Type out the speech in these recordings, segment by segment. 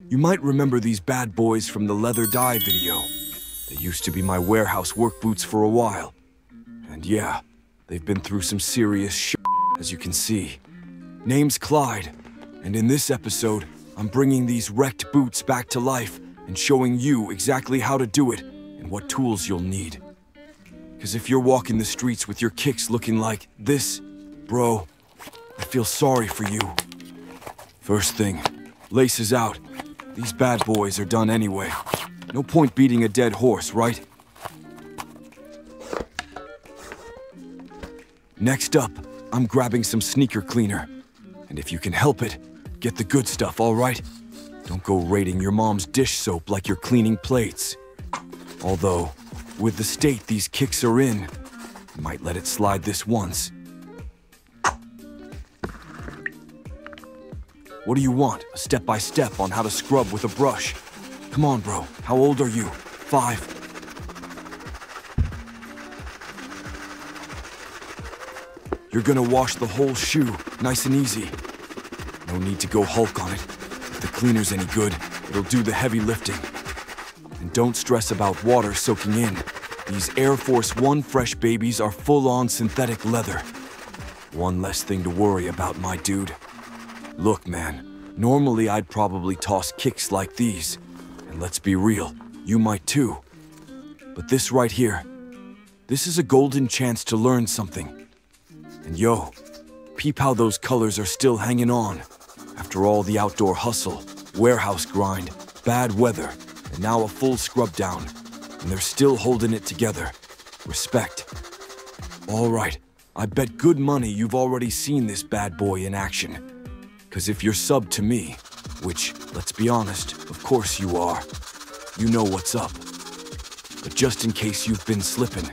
You might remember these bad boys from the leather dye video. They used to be my warehouse work boots for a while. And yeah, they've been through some serious shit, as you can see. Name's Clyde, and in this episode, I'm bringing these wrecked boots back to life and showing you exactly how to do it and what tools you'll need. Because if you're walking the streets with your kicks looking like this, bro, I feel sorry for you. First thing, laces out. These bad boys are done anyway. No point beating a dead horse, right? Next up, I'm grabbing some sneaker cleaner. And if you can help it, get the good stuff, all right? Don't go raiding your mom's dish soap like you're cleaning plates. Although, with the state these kicks are in, I might let it slide this once. What do you want? A step-by-step on how to scrub with a brush. Come on, bro. How old are you? 5? You're gonna wash the whole shoe, nice and easy. No need to go Hulk on it. If the cleaner's any good, it'll do the heavy lifting. And don't stress about water soaking in. These Air Force One fresh babies are full-on synthetic leather. One less thing to worry about, my dude. Look, man, normally I'd probably toss kicks like these. And let's be real, you might too. But this right here, this is a golden chance to learn something. And yo, peep how those colors are still hanging on. After all the outdoor hustle, warehouse grind, bad weather, and now a full scrub down. And they're still holding it together. Respect. All right, I bet good money you've already seen this bad boy in action. 'Cause if you're subbed to me, which, let's be honest, of course you are, you know what's up. But just in case you've been slipping,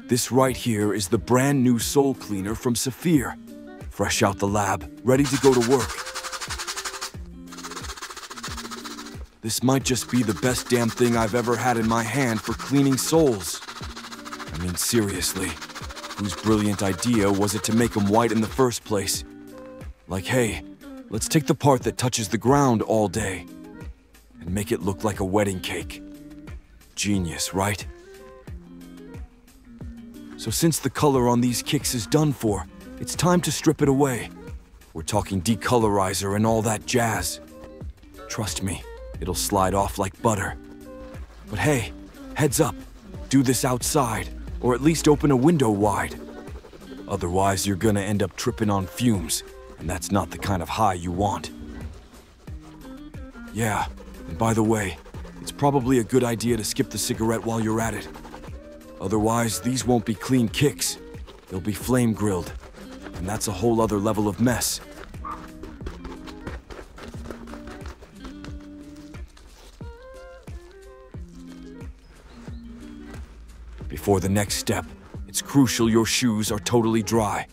this right here is the brand new soul cleaner from Saphir. Fresh out the lab, ready to go to work. This might just be the best damn thing I've ever had in my hand for cleaning souls. I mean, seriously, whose brilliant idea was it to make them white in the first place? Like, hey, let's take the part that touches the ground all day and make it look like a wedding cake. Genius, right? So since the color on these kicks is done for, it's time to strip it away. We're talking Decolorizer and all that jazz. Trust me, it'll slide off like butter. But hey, heads up, do this outside, or at least open a window wide. Otherwise, you're gonna end up tripping on fumes, and that's not the kind of high you want. Yeah, and by the way, it's probably a good idea to skip the cigarette while you're at it. Otherwise, these won't be clean kicks. They'll be flame-grilled, and that's a whole other level of mess. Before the next step, it's crucial your shoes are totally dry.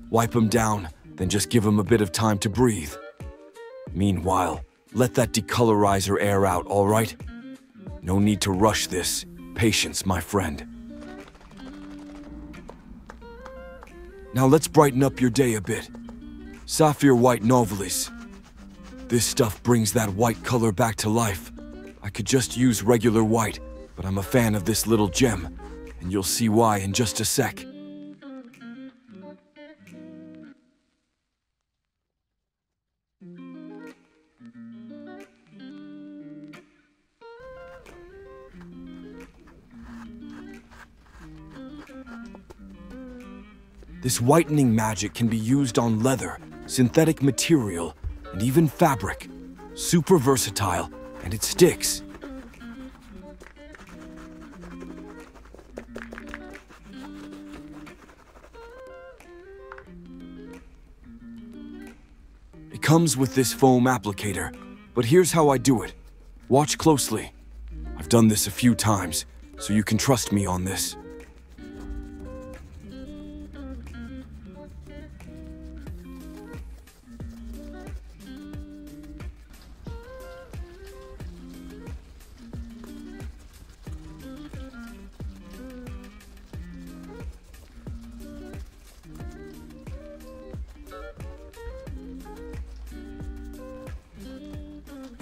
Wipe them down, then just give them a bit of time to breathe. Meanwhile, let that decolorizer air out, all right? No need to rush this. Patience, my friend. Now let's brighten up your day a bit. Saphir White Novelys. This stuff brings that white color back to life. I could just use regular white, but I'm a fan of this little gem, and you'll see why in just a sec. This whitening magic can be used on leather, synthetic material, and even fabric. Super versatile, and it sticks. It comes with this foam applicator, but here's how I do it. Watch closely. I've done this a few times, so you can trust me on this.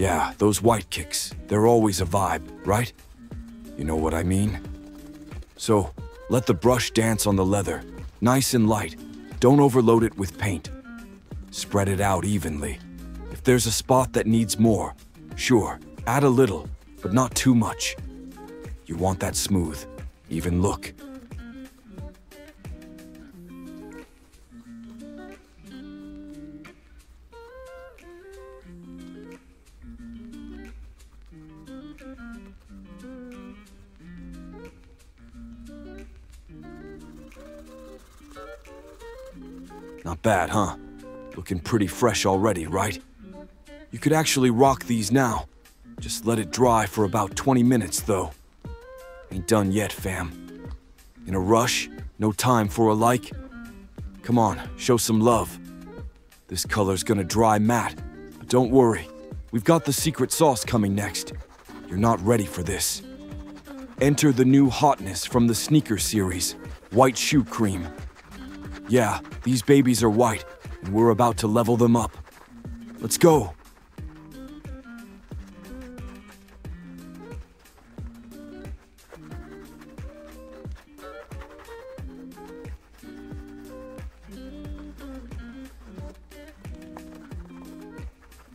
Yeah, those white kicks, they're always a vibe, right? You know what I mean? So, let the brush dance on the leather, nice and light. Don't overload it with paint. Spread it out evenly. If there's a spot that needs more, sure, add a little, but not too much. You want that smooth, even look. Not bad, huh? Looking pretty fresh already, right? You could actually rock these now. Just let it dry for about 20 minutes, though. Ain't done yet, fam. In a rush? No time for a like? Come on, show some love. This color's gonna dry matte, but don't worry. We've got the secret sauce coming next. You're not ready for this. Enter the new hotness from the sneaker series, White Shoe Cream. Yeah, these babies are white, and we're about to level them up. Let's go!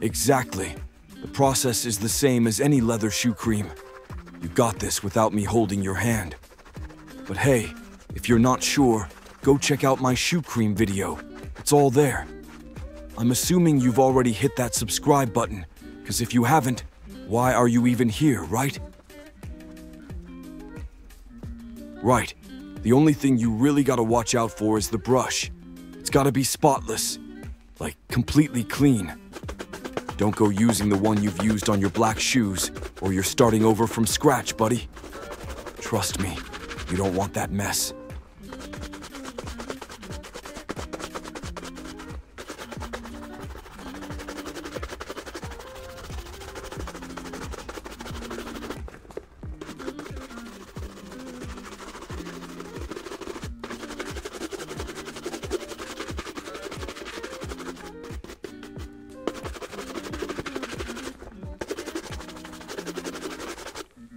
Exactly. The process is the same as any leather shoe cream. You got this without me holding your hand. But hey, if you're not sure, go check out my shoe cream video. It's all there. I'm assuming you've already hit that subscribe button, because if you haven't, why are you even here, right? Right. The only thing you really gotta watch out for is the brush. It's gotta be spotless. Like, completely clean. Don't go using the one you've used on your black shoes, or you're starting over from scratch, buddy. Trust me, you don't want that mess.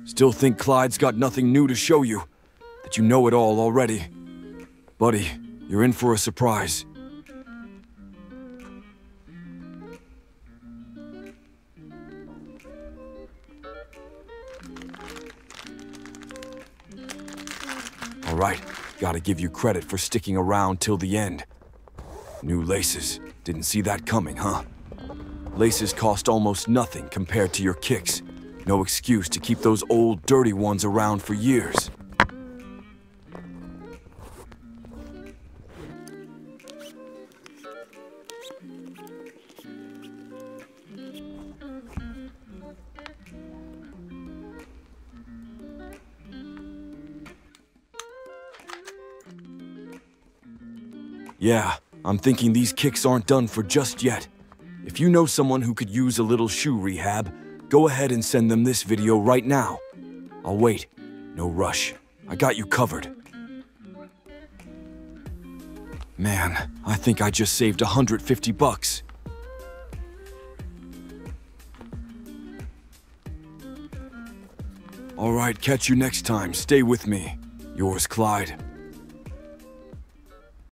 Still think Clyde's got nothing new to show you? That you know it all already? Buddy, you're in for a surprise. Alright, gotta give you credit for sticking around till the end. New laces. Didn't see that coming, huh? Laces cost almost nothing compared to your kicks. No excuse to keep those old, dirty ones around for years. Yeah, I'm thinking these kicks aren't done for just yet. If you know someone who could use a little shoe rehab, go ahead and send them this video right now. I'll wait. No rush. I got you covered. Man, I think I just saved 150 bucks. All right, catch you next time. Stay with me. Yours, Clyde.